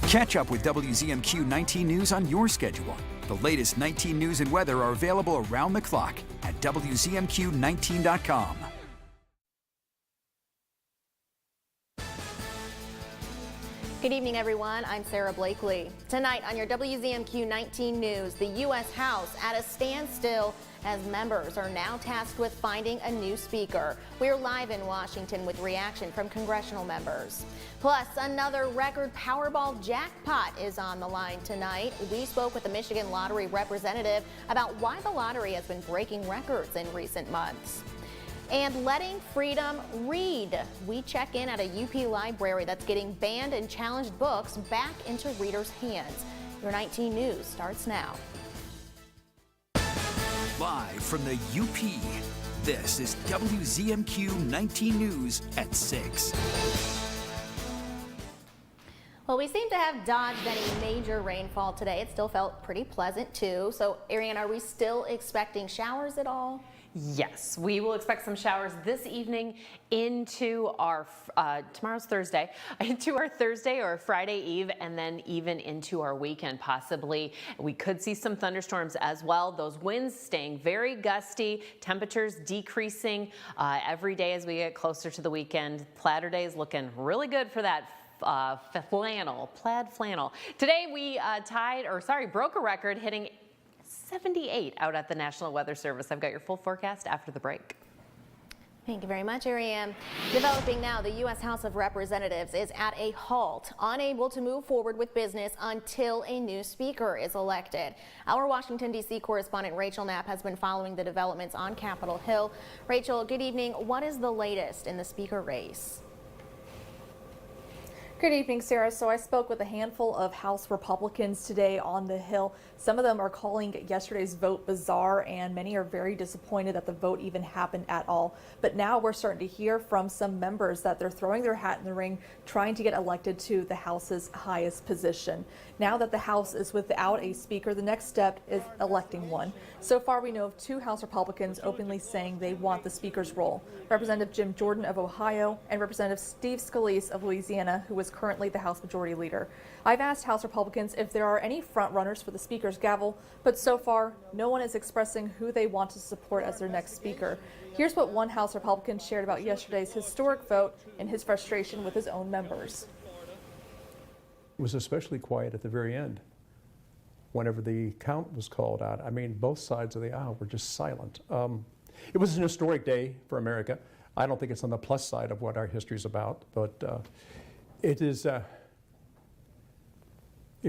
Catch up with WZMQ 19 News on your schedule. The latest 19 news and weather are available around the clock at WZMQ19.com. Good evening, everyone. I'm Sarah Blakely. Tonight on your WZMQ 19 News, the U.S. House at a standstill as members are now tasked with finding a new speaker. We're live in Washington with reaction from congressional members. Plus, another record Powerball jackpot is on the line tonight. We spoke with the Michigan Lottery representative about why the lottery has been breaking records in recent months. And letting freedom read. We check in at a UP library that's getting banned and challenged books back into readers' hands. Your 19 News starts now. Live from the UP, this is WZMQ 19 News at 6. Well, we seem to have dodged any major rainfall today. It still felt pretty pleasant, too. So, Ariane, are we still expecting showers at all? Yes, we will expect some showers this evening into our, tomorrow's Thursday, into our Thursday or Friday Eve, and then even into our weekend possibly. We could see some thunderstorms as well. Those winds staying very gusty, temperatures decreasing every day as we get closer to the weekend. Saturday is looking really good for that plaid flannel. Today we broke a record hitting 78 out at the National Weather Service. I've got your full forecast after the break. Thank you very much, Ariane. Developing now, the U.S. House of Representatives is at a halt, unable to move forward with business until a new speaker is elected. Our Washington, D.C. correspondent Rachel Knapp has been following the developments on Capitol Hill. Rachel, good evening. What is the latest in the speaker race? Good evening, Sarah. So I spoke with a handful of House Republicans today on the Hill. Some of them are calling yesterday's vote bizarre, and many are very disappointed that the vote even happened at all. But now we're starting to hear from some members that they're throwing their hat in the ring, trying to get elected to the House's highest position. Now that the House is without a speaker, the next step is electing one. So far, we know of 2 House Republicans openly saying they want the speaker's role. Representative Jim Jordan of Ohio and Representative Steve Scalise of Louisiana, who is currently the House Majority Leader. I've asked House Republicans if there are any front runners for the Speaker's gavel, but so far, no one is expressing who they want to support as their next Speaker. Here's what one House Republican shared about yesterday's historic vote and his frustration with his own members. It was especially quiet at the very end. Whenever the count was called out, I mean, both sides of the aisle were just silent. It was an historic day for America. I don't think it's on the plus side of what our history is about, but it's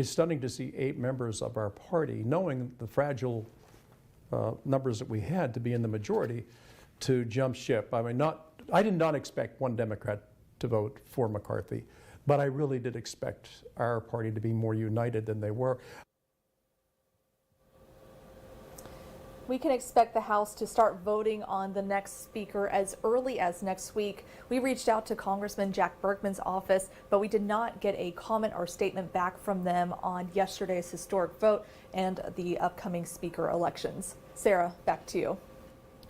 stunning to see 8 members of our party, knowing the fragile numbers that we had to be in the majority, to jump ship. I mean, I did not expect one Democrat to vote for McCarthy, but I really did expect our party to be more united than they were. We can expect the House to start voting on the next speaker as early as next week. We reached out to Congressman Jack Bergman's office, but we did not get a comment or statement back from them on yesterday's historic vote and the upcoming speaker elections. Sarah, back to you.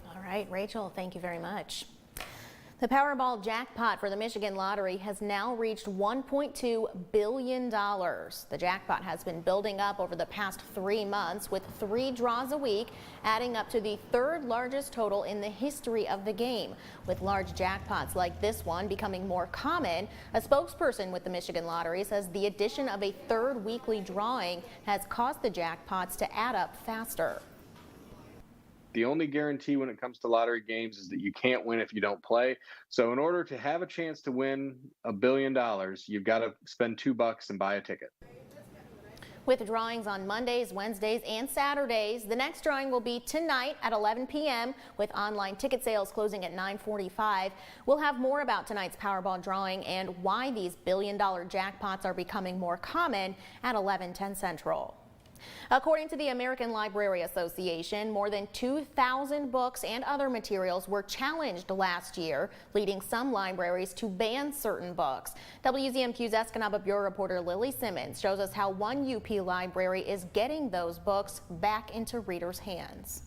All right, Rachel, thank you very much. The Powerball jackpot for the Michigan Lottery has now reached $1.2 billion. The jackpot has been building up over the past 3 months with 3 draws a week, adding up to the 3rd largest total in the history of the game. With large jackpots like this one becoming more common, a spokesperson with the Michigan Lottery says the addition of a 3rd weekly drawing has caused the jackpots to add up faster. The only guarantee when it comes to lottery games is that you can't win if you don't play. So in order to have a chance to win $1 billion, you've got to spend $2 and buy a ticket. With drawings on Mondays, Wednesdays, and Saturdays, the next drawing will be tonight at 11 p.m. with online ticket sales closing at 9:45. We'll have more about tonight's Powerball drawing and why these billion-dollar jackpots are becoming more common at 11:10 Central. According to the American Library Association, more than 2,000 books and other materials were challenged last year, leading some libraries to ban certain books. WZMQ's Escanaba Bureau reporter Lily Simmons shows us how one UP library is getting those books back into readers' hands.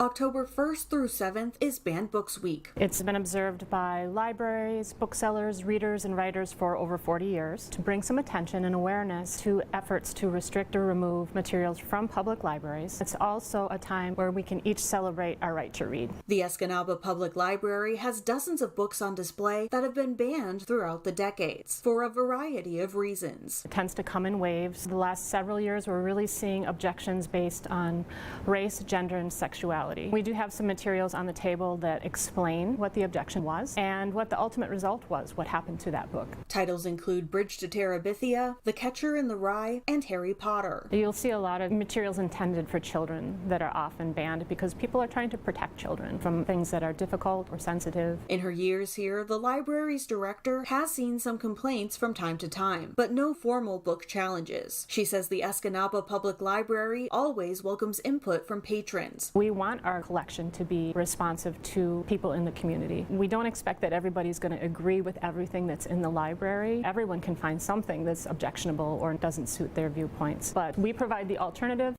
October 1st through 7th is Banned Books Week. It's been observed by libraries, booksellers, readers, and writers for over 40 years to bring some attention and awareness to efforts to restrict or remove materials from public libraries. It's also a time where we can each celebrate our right to read. The Escanaba Public Library has dozens of books on display that have been banned throughout the decades for a variety of reasons. It tends to come in waves. The last several years we're really seeing objections based on race, gender, and sexuality. We do have some materials on the table that explain what the objection was and what the ultimate result was, what happened to that book. Titles include Bridge to Terabithia, The Catcher in the Rye, and Harry Potter. You'll see a lot of materials intended for children that are often banned because people are trying to protect children from things that are difficult or sensitive. In her years here, the library's director has seen some complaints from time to time, but no formal book challenges. She says the Escanaba Public Library always welcomes input from patrons. We want our collection to be responsive to people in the community. We don't expect that everybody's going to agree with everything that's in the library. Everyone can find something that's objectionable or doesn't suit their viewpoints, but we provide the alternatives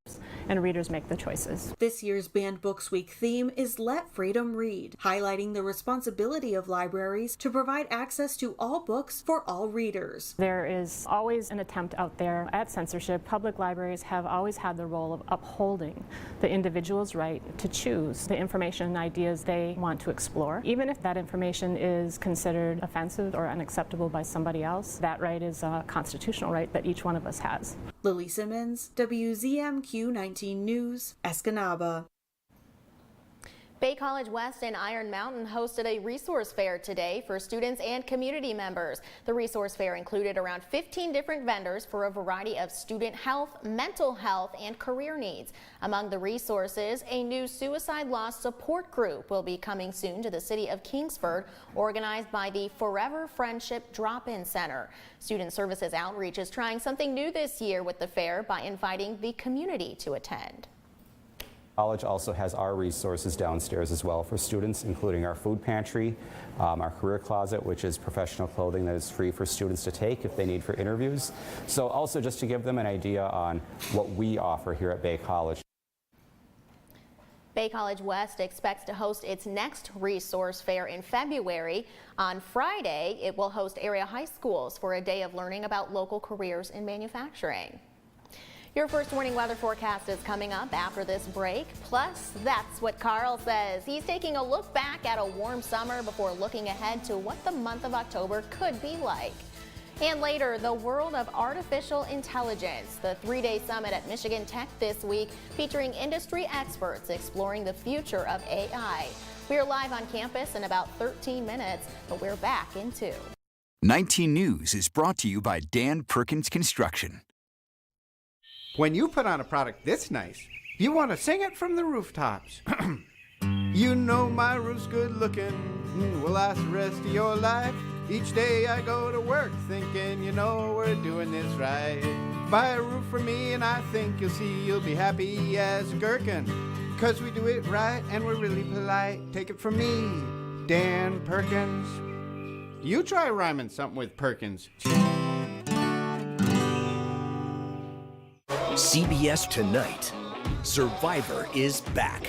and readers make the choices. This year's Banned Books Week theme is Let Freedom Read, highlighting the responsibility of libraries to provide access to all books for all readers. There is always an attempt out there at censorship. Public libraries have always had the role of upholding the individual's right to choose the information and ideas they want to explore. Even if that information is considered offensive or unacceptable by somebody else, that right is a constitutional right that each one of us has. Lily Simmons, WZMQ 19 News, Escanaba. Bay College West and Iron Mountain hosted a resource fair today for students and community members. The resource fair included around 15 different vendors for a variety of student health, mental health, and career needs. Among the resources, a new suicide loss support group will be coming soon to the city of Kingsford, organized by the Forever Friendship Drop-In Center. Student Services Outreach is trying something new this year with the fair by inviting the community to attend. College also has our resources downstairs as well for students, including our food pantry, our career closet, which is professional clothing that is free for students to take if they need for interviews. So also just to give them an idea on what we offer here at Bay College. Bay College West expects to host its next resource fair in February. On Friday, it will host area high schools for a day of learning about local careers in manufacturing. Your first warning weather forecast is coming up after this break. Plus, that's what Carl says. He's taking a look back at a warm summer before looking ahead to what the month of October could be like. And later, the world of artificial intelligence. The three-day summit at Michigan Tech this week featuring industry experts exploring the future of AI. We're live on campus in about 13 minutes, but we're back in 2. 19 News is brought to you by Dan Perkins Construction. When you put on a product this nice, you want to sing it from the rooftops. You know my roof's good looking, will last the rest of your life. Each day I go to work thinking, you know we're doing this right. Buy a roof for me and I think you'll see you'll be happy as a gherkin. 'Cause we do it right and we're really polite. Take it from me, Dan Perkins. You try rhyming something with Perkins. CBS Tonight. Survivor is back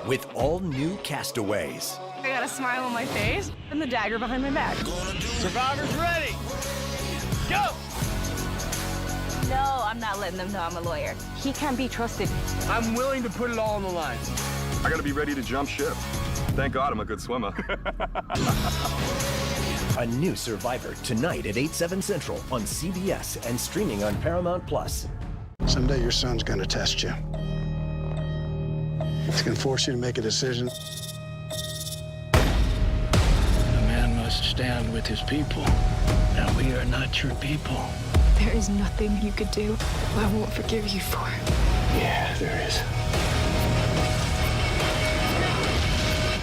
with all new castaways. I got a smile on my face and the dagger behind my back. Survivor's ready. Go! No, I'm not letting them know I'm a lawyer. He can't be trusted. I'm willing to put it all on the line. I gotta be ready to jump ship. Thank God I'm a good swimmer. A new Survivor tonight at 8/7 Central on CBS and streaming on Paramount Plus. Someday your son's gonna test you. It's gonna force you to make a decision. A man must stand with his people, and we are not your people. There is nothing you could do I won't forgive you for. Yeah, there is.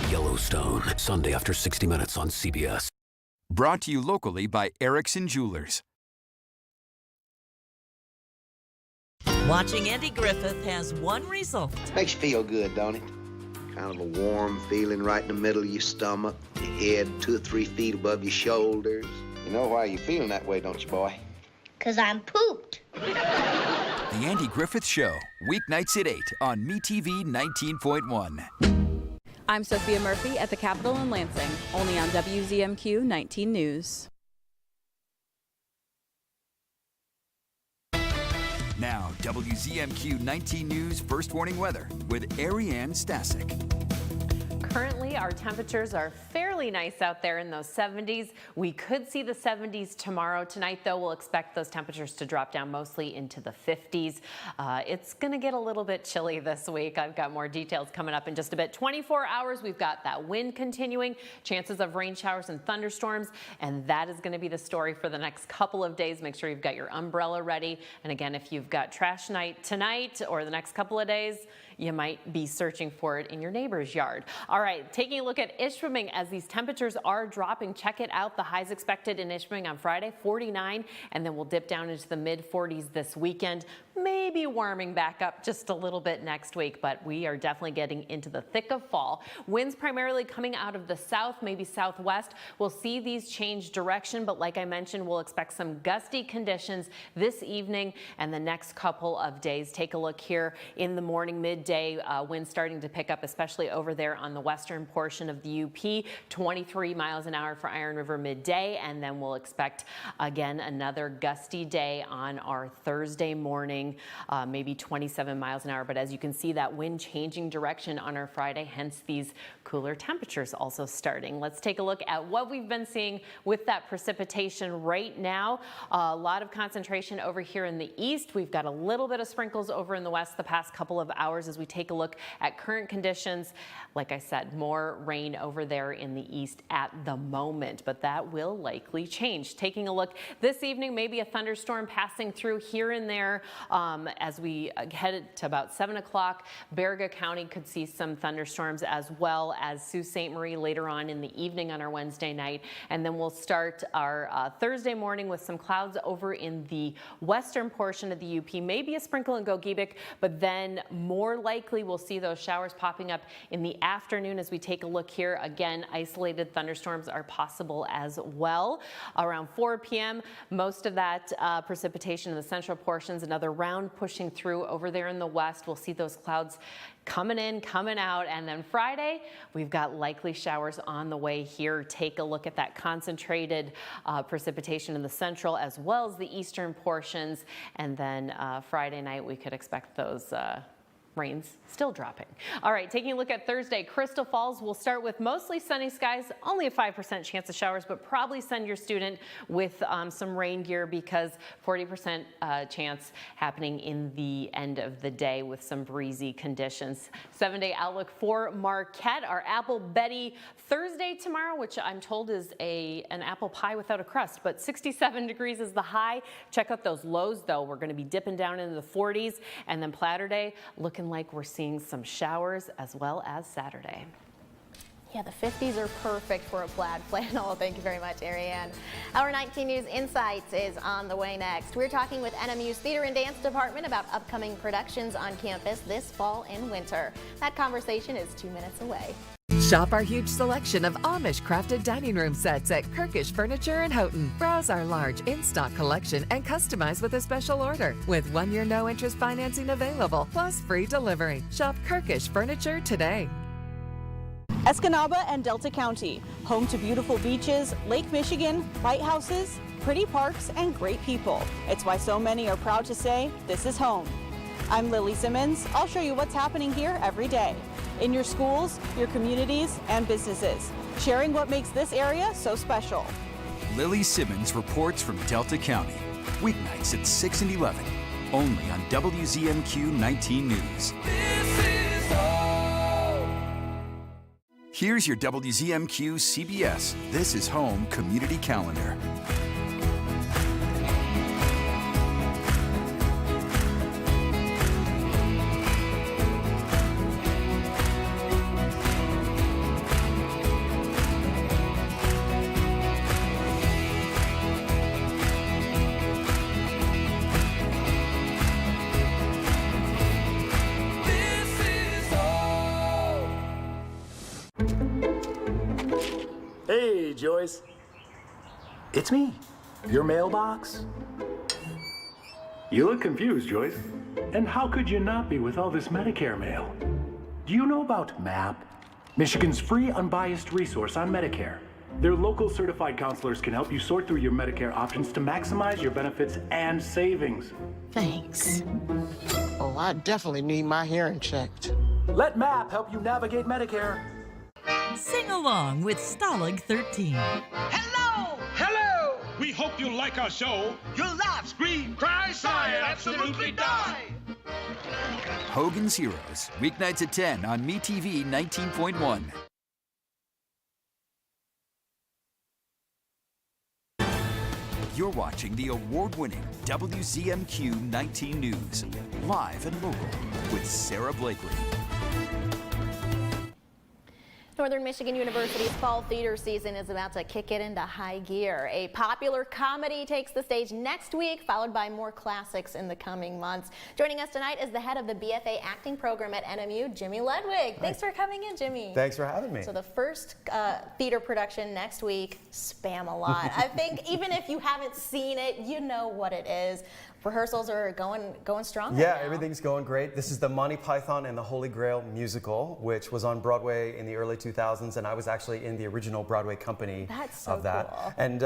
Yellowstone, Sunday after 60 Minutes on CBS. Brought to you locally by Erickson Jewelers. Watching Andy Griffith has one result. Makes you feel good, don't it? Kind of a warm feeling right in the middle of your stomach, your head 2 or 3 feet above your shoulders. You know why you're feeling that way, don't you, boy? 'Cause I'm pooped. The Andy Griffith Show, weeknights at 8 on MeTV 19.1. I'm Sophia Murphy at the Capitol in Lansing, only on WZMQ 19 News. Now, WZMQ 19 News First Warning Weather with Ariane Stasic. Currently, our temperatures are fairly nice out there in those 70s. We could see the 70s tomorrow. Tonight, though, we'll expect those temperatures to drop down mostly into the 50s. It's going to get a little bit chilly this week. I've got more details coming up in just a bit. 24 hours, we've got that wind continuing, chances of rain showers and thunderstorms, and that is going to be the story for the next couple of days. Make sure you've got your umbrella ready. And again, if you've got trash night tonight or the next couple of days, you might be searching for it in your neighbor's yard. All right, taking a look at Ishpeming as these temperatures are dropping. Check it out. The highs expected in Ishpeming on Friday, 49, and then we'll dip down into the mid-40s this weekend. Maybe warming back up just a little bit next week, but we are definitely getting into the thick of fall. Winds primarily coming out of the south, maybe southwest. We'll see these change direction, but like I mentioned, we'll expect some gusty conditions this evening and the next couple of days. Take a look here in the morning, midday, winds starting to pick up, especially over there on the western portion of the UP. 23 miles an hour for Iron River midday, and then we'll expect again another gusty day on our Thursday morning. Maybe 27 miles an hour, but as you can see, that wind changing direction on our Friday, hence these cooler temperatures also starting. Let's take a look at what we've been seeing with that precipitation right now. A lot of concentration over here in the east. We've got a little bit of sprinkles over in the west the past couple of hours as we take a look at current conditions. Like I said, more rain over there in the east at the moment, but that will likely change. Taking a look this evening, maybe a thunderstorm passing through here and there. As we head to about 7 o'clock, Baraga County could see some thunderstorms, as well as Sault Ste. Marie later on in the evening on our Wednesday night. And then we'll start our Thursday morning with some clouds over in the western portion of the UP, maybe a sprinkle in Gogebic, but then more likely we'll see those showers popping up in the afternoon. As we take a look here, again, isolated thunderstorms are possible as well. Around 4 p.m., most of that precipitation in the central portions, another round pushing through over there in the west. We'll see those clouds coming in, coming out, and then Friday, we've got likely showers on the way here. Take a look at that concentrated precipitation in the central as well as the eastern portions, and then Friday night, we could expect those rains still dropping. All right, taking a look at Thursday, Crystal Falls, we'll start with mostly sunny skies, only a 5% chance of showers, but probably send your student with some rain gear because 40% chance happening in the end of the day with some breezy conditions. 7-day outlook for Marquette, our Apple Betty Thursday tomorrow, which I'm told is an apple pie without a crust, but 67 degrees is the high. Check out those lows though. We're going to be dipping down into the 40s, and then Platter Day looking like we're seeing some showers as well as Saturday. Yeah, the 50s are perfect for a plaid flannel. Thank you very much, Ariane. Our 19 News Insights is on the way next. We're talking with NMU's Theater and Dance Department about upcoming productions on campus this fall and winter. That conversation is 2 minutes away. Shop our huge selection of Amish crafted dining room sets at Kirkish Furniture in Houghton. Browse our large in-stock collection and customize with a special order with 1-year no-interest financing available, plus free delivery. Shop Kirkish Furniture today. Escanaba and Delta County, home to beautiful beaches, Lake Michigan, lighthouses, pretty parks, and great people. It's why so many are proud to say, this is home. I'm Lily Simmons. I'll show you what's happening here every day. In your schools, your communities, and businesses, sharing what makes this area so special. Lily Simmons reports from Delta County, weeknights at 6 and 11, only on WZMQ 19 News. Here's your WZMQ CBS This Is Home Community Calendar. Hey, Joyce. It's me, your mailbox. You look confused, Joyce. And how could you not be with all this Medicare mail? Do you know about MAP? Michigan's free, unbiased resource on Medicare. Their local certified counselors can help you sort through your Medicare options to maximize your benefits and savings. Thanks. Oh, I definitely need my hearing checked. Let MAP help you navigate Medicare. Sing along with Stalag 13. Hello! Hello! We hope you like our show. You'll laugh, scream, cry, sigh, and absolutely die. Hogan's Heroes, weeknights at 10 on MeTV 19.1. You're watching the award-winning WZMQ 19 News, live and local with Sarah Blakely. Northern Michigan University's fall theater season is about to kick it into high gear. A popular comedy takes the stage next week, followed by more classics in the coming months. Joining us tonight is the head of the BFA acting program at NMU, Jimmy Ludwig. Hi. Thanks for coming in, Jimmy. Thanks for having me. So the first theater production next week, Spam-A-Lot. I think even if you haven't seen it, you know what it is. Rehearsals are going strong. Yeah, right now. Everything's going great. This is the Monty Python and the Holy Grail musical, which was on Broadway in the early 2000s, and I was actually in the original Broadway company of that. Cool. And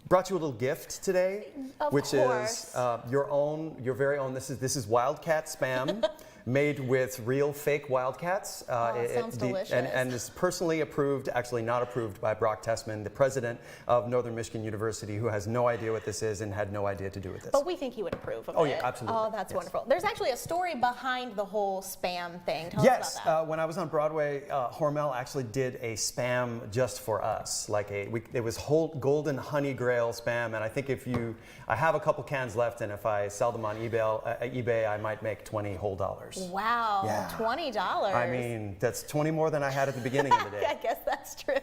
brought you a little gift today, which is your very own. This is Wildcat Spam. Made with real fake wildcats. Sounds delicious. And is personally approved, actually not approved by Brock Tessman, the president of Northern Michigan University, who has no idea what this is and had no idea to do with this. But we think he would approve of it. Oh yeah, absolutely. Oh, that's wonderful. There's actually a story behind the whole Spam thing. Tell Yes, us about that. when I was on Broadway, Hormel actually did a Spam just for us. It was golden honey grail Spam, and I think I have a couple cans left, and if I sell them on eBay, I might make $20 whole. Wow, yeah. $20. I mean, that's 20 more than I had at the beginning of the day. I guess that's true.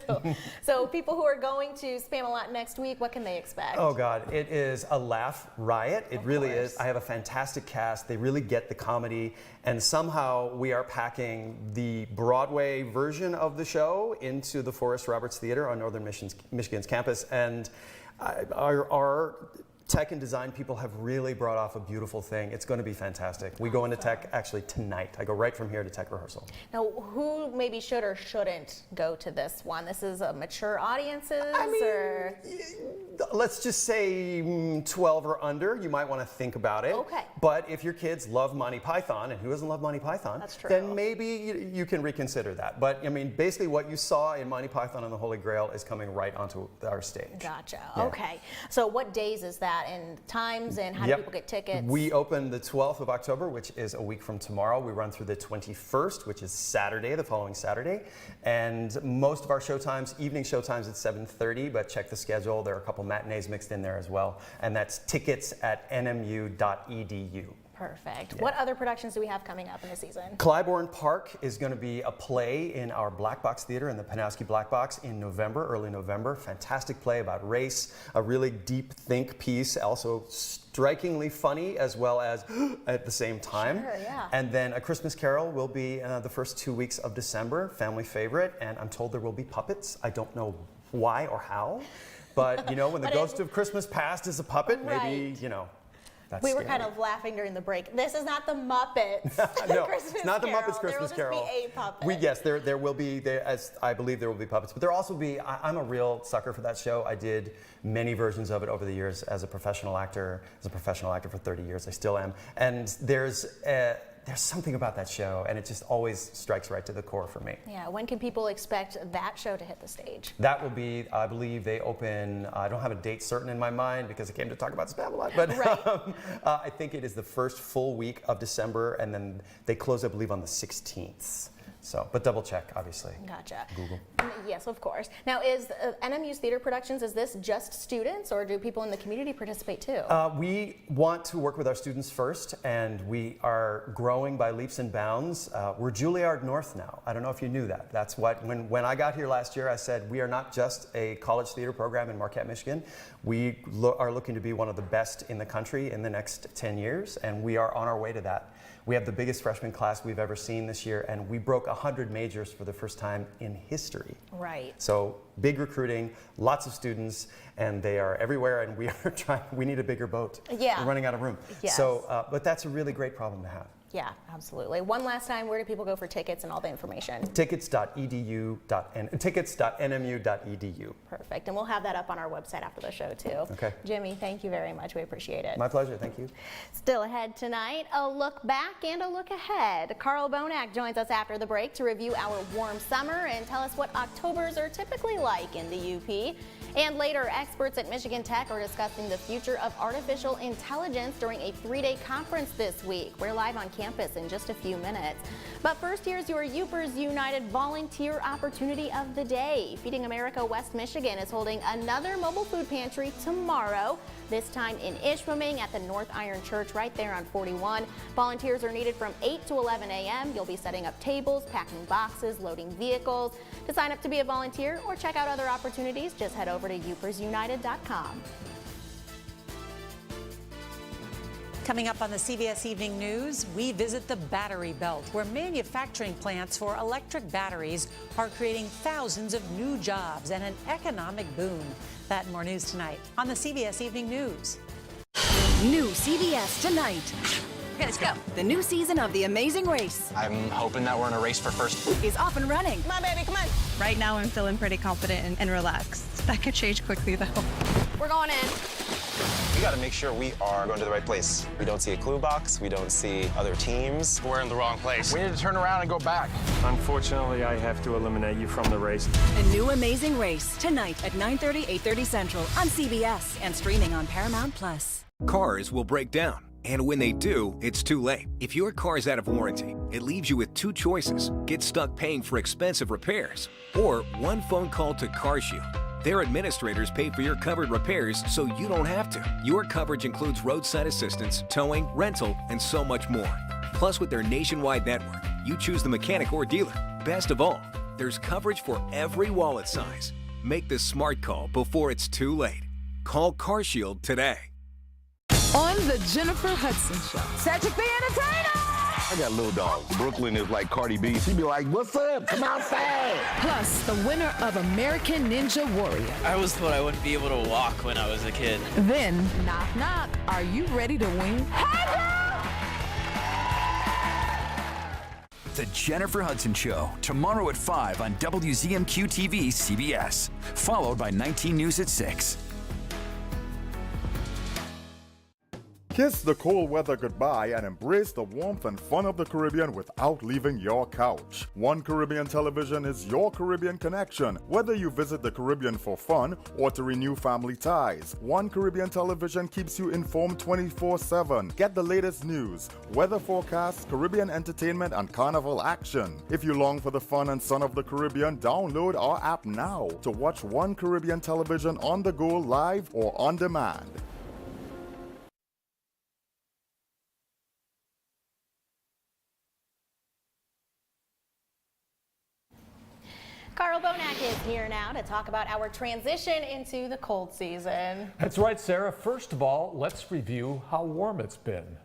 So people who are going to Spam-A-Lot next week, what can they expect? Oh God, it is a laugh riot. It really is. I have a fantastic cast. They really get the comedy, and somehow we are packing the Broadway version of the show into the Forrest Roberts Theater on Northern Michigan's campus, and our tech and design people have really brought off a beautiful thing. It's going to be fantastic. We go into tech actually tonight. I go right from here to tech rehearsal. Now, who maybe should or shouldn't go to this one? This is a mature audiences, or? Let's just say 12 or under. You might want to think about it. Okay. But if your kids love Monty Python, and who doesn't love Monty Python? That's true. Then maybe you can reconsider that. But I mean, basically what you saw in Monty Python and the Holy Grail is coming right onto our stage. Gotcha. Yeah. Okay. So what days is that, and times, and how do people get tickets? We open the 12th of October, which is a week from tomorrow. We run through the 21st, which is Saturday, the following Saturday. And most of our showtimes, evening showtimes at 7:30, but check the schedule. There are a couple matinees mixed in there as well. And that's tickets at nmu.edu. Perfect. Yeah. What other productions do we have coming up in the season? Clybourne Park is going to be a play in our Black Box Theater in the Panowski Black Box in November, early November. Fantastic play about race, a really deep think piece, also strikingly funny as well as at the same time. Sure, yeah. And then A Christmas Carol will be the first 2 weeks of December, family favorite, and I'm told there will be puppets. I don't know why or how, but you know, when the Ghost of Christmas Past is a puppet, maybe, you know. We were kind of laughing during the break. This is not the Muppets. No, Christmas it's not the Carol. Muppets Christmas Carol. There will just be a puppet. Yes, there will be, as I believe there will be puppets, but there also be, I'm a real sucker for that show. I did many versions of it over the years as a professional actor for 30 years. I still am. And there's something about that show, and it just always strikes right to the core for me. Yeah, when can people expect that show to hit the stage? That will be, I believe they open, I don't have a date certain in my mind because I came to talk about Spam-A-Lot, but right. I think it is the first full week of December, and then they close, I believe, on the 16th. So, but double check, obviously. Gotcha. Google. Yes, of course. Now, is NMU's Theater Productions, is this just students, or do people in the community participate too? We want to work with our students first, and we are growing by leaps and bounds. We're Juilliard North now. I don't know if you knew that. That's what, when I got here last year, I said, we are not just a college theater program in Marquette, Michigan. We are looking to be one of the best in the country in the next 10 years, and we are on our way to that. We have the biggest freshman class we've ever seen this year, and we broke 100 majors for the first time in history. Right. So big recruiting, lots of students, and they are everywhere, and we need a bigger boat. Yeah. We're running out of room. Yes. So, but that's a really great problem to have. Yeah, absolutely. One last time, where do people go for tickets and all the information? Tickets.nmu.edu. Perfect. And we'll have that up on our website after the show, too. Okay. Jimmy, thank you very much. We appreciate it. My pleasure. Thank you. Still ahead tonight, a look back and a look ahead. Carl Bonak joins us after the break to review our warm summer and tell us what Octobers are typically like in the UP. And later, experts at Michigan Tech are discussing the future of artificial intelligence during a 3-day conference this week. We're live on campus in just a few minutes. But first, here's your Upers United Volunteer Opportunity of the Day. Feeding America West Michigan is holding another mobile food pantry tomorrow, this time in Ishpeming at the North Iron Church right there on 41. Volunteers are needed from 8 to 11 a.m. You'll be setting up tables, packing boxes, loading vehicles. To sign up to be a volunteer or check out other opportunities, just head over to upersunited.com. Coming up on the CBS Evening News, we visit the Battery Belt, where manufacturing plants for electric batteries are creating thousands of new jobs and an economic boom. That and more news tonight on the CBS Evening News. New CBS tonight. Okay, let's go. The new season of The Amazing Race I'm hoping that we're in a race for first. is off and running. Come on, baby, come on. Right now, I'm feeling pretty confident and relaxed. That could change quickly, though. We're going in. We got to make sure we are going to the right place. We don't see a clue box. We don't see other teams. We're in the wrong place. We need to turn around and go back. Unfortunately, I have to eliminate you from the race. A new Amazing Race tonight at 9:30, 8:30 Central on CBS and streaming on Paramount Plus. Cars will break down. And when they do, it's too late. If your car is out of warranty, it leaves you with two choices. Get stuck paying for expensive repairs, or one phone call to CarShield. Their administrators pay for your covered repairs so you don't have to. Your coverage includes roadside assistance, towing, rental, and so much more. Plus, with their nationwide network, you choose the mechanic or dealer. Best of all, there's coverage for every wallet size. Make the smart call before it's too late. Call CarShield today. On the Jennifer Hudson Show. Cedric the Entertainer! I got a little dog. Brooklyn is like Cardi B. She be like, what's up? Come outside. Plus, the winner of American Ninja Warrior. I always thought I wouldn't be able to walk when I was a kid. Then, knock knock, are you ready to win? The Jennifer Hudson Show, tomorrow at 5 on WZMQ TV CBS, followed by 19 News at 6. Kiss the cold weather goodbye and embrace the warmth and fun of the Caribbean without leaving your couch. One Caribbean Television is your Caribbean connection. Whether you visit the Caribbean for fun or to renew family ties, One Caribbean Television keeps you informed 24/7. Get the latest news, weather forecasts, Caribbean entertainment, and carnival action. If you long for the fun and sun of the Caribbean, download our app now to watch One Caribbean Television on the go, live or on demand. Carl Bonak is here now to talk about our transition into the cold season. That's right, Sarah. First of all, let's review how warm it's been.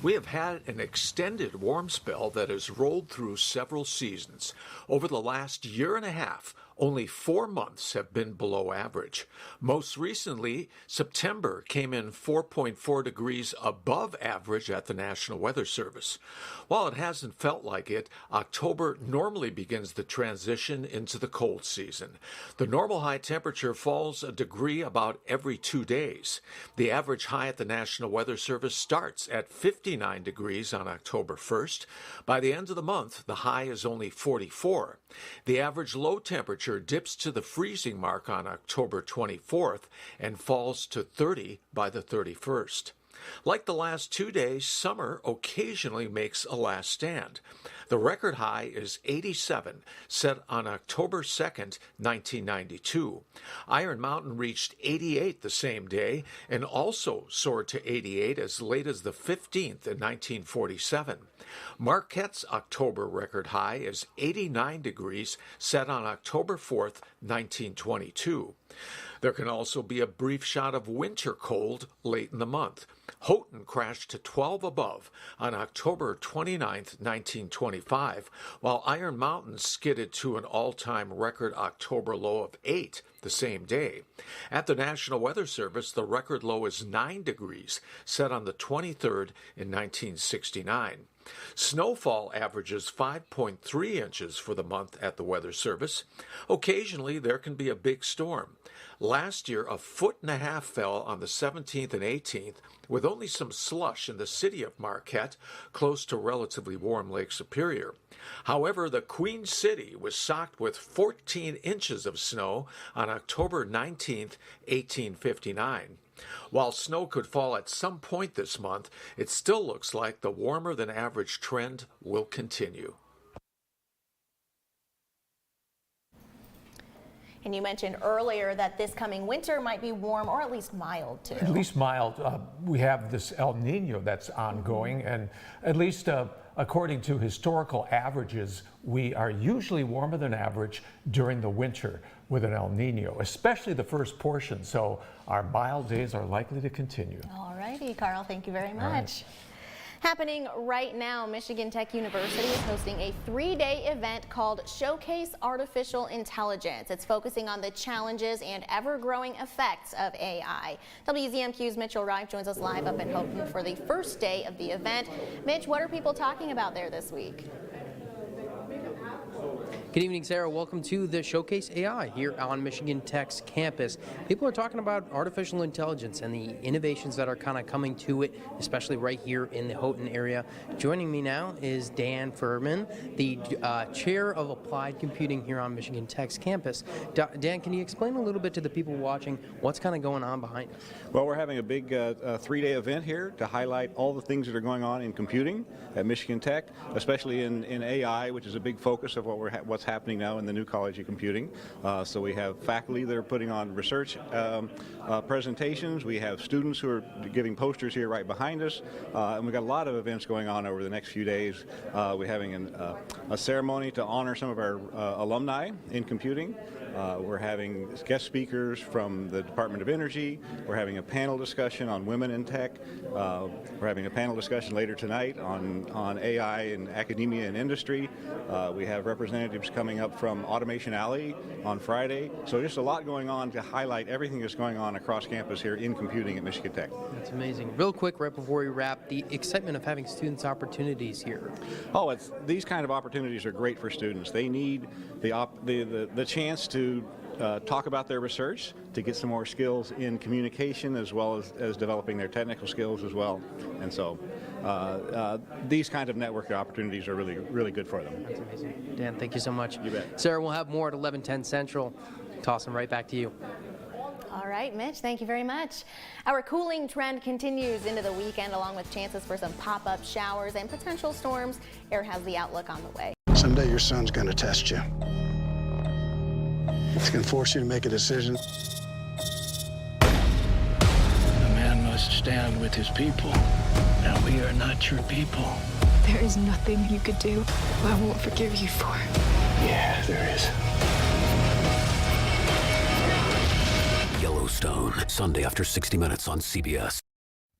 We have had an extended warm spell that has rolled through several seasons. Over the last year and a half, only 4 months have been below average. Most recently, September came in 4.4 degrees above average at the National Weather Service. While it hasn't felt like it, October normally begins the transition into the cold season. The normal high temperature falls a degree about every 2 days. The average high at the National Weather Service starts at 59 degrees on October 1st. By the end of the month, the high is only 44. The average low temperature dips to the freezing mark on October 24th and falls to 30 by the 31st. Like the last 2 days, summer occasionally makes a last stand. The record high is 87, set on October 2nd, 1992. Iron Mountain reached 88 the same day and also soared to 88 as late as the 15th in 1947. Marquette's October record high is 89 degrees, set on October 4th, 1922. There can also be a brief shot of winter cold late in the month. Houghton crashed to 12 above on October 29, 1925, while Iron Mountain skidded to an all-time record October low of 8 the same day. At the National Weather Service, the record low is 9 degrees, set on the 23rd in 1969. Snowfall averages 5.3 inches for the month at the Weather Service. Occasionally, there can be a big storm. Last year, 1.5 feet fell on the 17th and 18th, with only some slush in the city of Marquette, close to relatively warm Lake Superior. However, the Queen City was socked with 14 inches of snow on October 19, 1859. While snow could fall at some point this month, it still looks like the warmer-than-average trend will continue. And you mentioned earlier that this coming winter might be warm or at least mild, too. At least mild. We have this El Nino that's ongoing, and at least according to historical averages, we are usually warmer than average during the winter with an El Nino, especially the first portion. So our mild days are likely to continue. All righty, Carl. Thank you very much. Right. Happening right now, Michigan Tech University is hosting a 3-day event called Showcase Artificial Intelligence. It's focusing on the challenges and ever-growing effects of AI. WZMQ's Mitchell Reif joins us live up in Houghton for the first day of the event. Mitch, what are people talking about there this week? Good evening, Sarah. Welcome to the Showcase AI here on Michigan Tech's campus. People are talking about artificial intelligence and the innovations that are kind of coming to it, especially right here in the Houghton area. Joining me now is Dan Furman, the Chair of Applied Computing here on Michigan Tech's campus. Dan, can you explain a little bit to the people watching what's kind of going on behind us? Well, we're having a big 3-day event here to highlight all the things that are going on in computing at Michigan Tech, especially in AI, which is a big focus of what's happening now in the new College of Computing. So we have faculty that are putting on research presentations. We have students who are giving posters here right behind us. And we've got a lot of events going on over the next few days. We're having a ceremony to honor some of our alumni in computing. We're having guest speakers from the Department of Energy. We're having a panel discussion on women in tech. We're having a panel discussion later tonight on AI in academia and industry. We have representatives coming up from Automation Alley on Friday. So just a lot going on to highlight everything that's going on across campus here in computing at Michigan Tech. That's amazing. Real quick, right before we wrap, the excitement of having students' opportunities here. Oh, these kind of opportunities are great for students. They need the chance to talk about their research, to get some more skills in communication as well as developing their technical skills as well. And so these kind of network opportunities are really, really good for them. That's amazing. Dan, thank you so much. You bet. Sarah, we'll have more at 11:10 Central. Toss them right back to you. All right, Mitch, thank you very much. Our cooling trend continues into the weekend, along with chances for some pop-up showers and potential storms. Air has the outlook on the way. Someday your son's going to test you. It's going to force you to make a decision. A man must stand with his people. Now we are not your people. There is nothing you could do I won't forgive you for. Yeah, there is. Yellowstone, Sunday after 60 Minutes on CBS.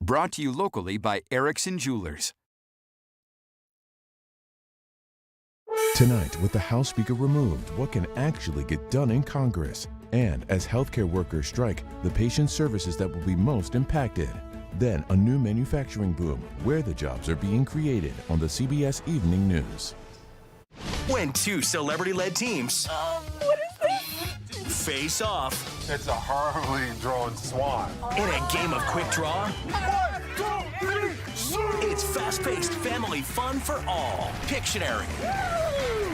Brought to you locally by Erickson Jewelers. Tonight, with the House Speaker removed, what can actually get done in Congress? And as healthcare workers strike, the patient services that will be most impacted. Then, a new manufacturing boom, where the jobs are being created on the CBS Evening News. When two celebrity-led teams What is this? face off. It's a Harley-drawn swan. In a game of quick draw. 1, 2, 3, shoot! It's fast-paced family fun for all. Pictionary.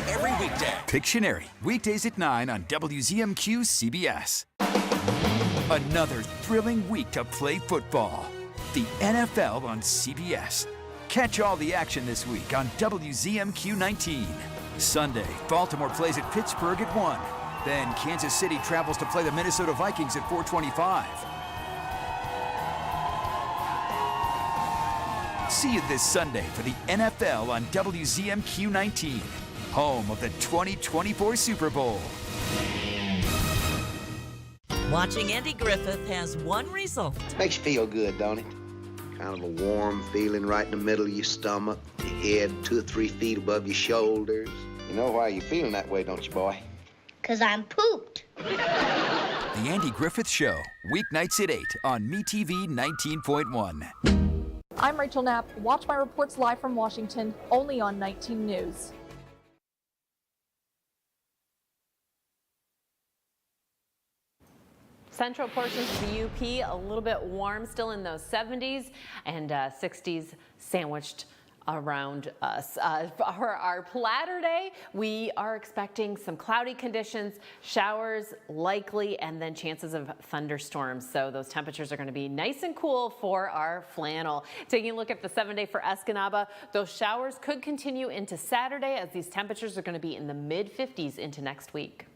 Every weekday. Pictionary, weekdays at 9 on WZMQ CBS. Another thrilling week to play football. The NFL on CBS. Catch all the action this week on WZMQ 19. Sunday, Baltimore plays at Pittsburgh at 1. Then Kansas City travels to play the Minnesota Vikings at 4:25. See you this Sunday for the NFL on WZMQ 19, home of the 2024 Super Bowl. Watching Andy Griffith has one result. Makes you feel good, don't it? Kind of a warm feeling right in the middle of your stomach, your head 2 or 3 feet above your shoulders. You know why you're feeling that way, don't you, boy? 'Cause I'm pooped. The Andy Griffith Show, weeknights at 8 on MeTV 19.1. I'm Rachel Knapp. Watch my reports live from Washington, only on 19 News. Central portions of the UP a little bit warm, still in those 70s and 60s sandwiched around us. For our platter day, we are expecting some cloudy conditions, showers likely, and then chances of thunderstorms. So those temperatures are going to be nice and cool for our flannel. Taking a look at the 7-day for Escanaba, those showers could continue into Saturday as these temperatures are going to be in the mid-50s into next week.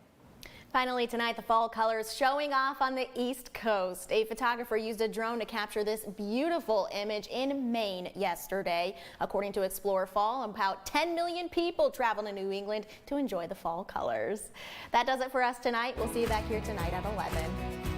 Finally tonight, the fall colors showing off on the East Coast. A photographer used a drone to capture this beautiful image in Maine yesterday. According to Explore Fall, about 10 million people travel to New England to enjoy the fall colors. That does it for us tonight. We'll see you back here tonight at 11.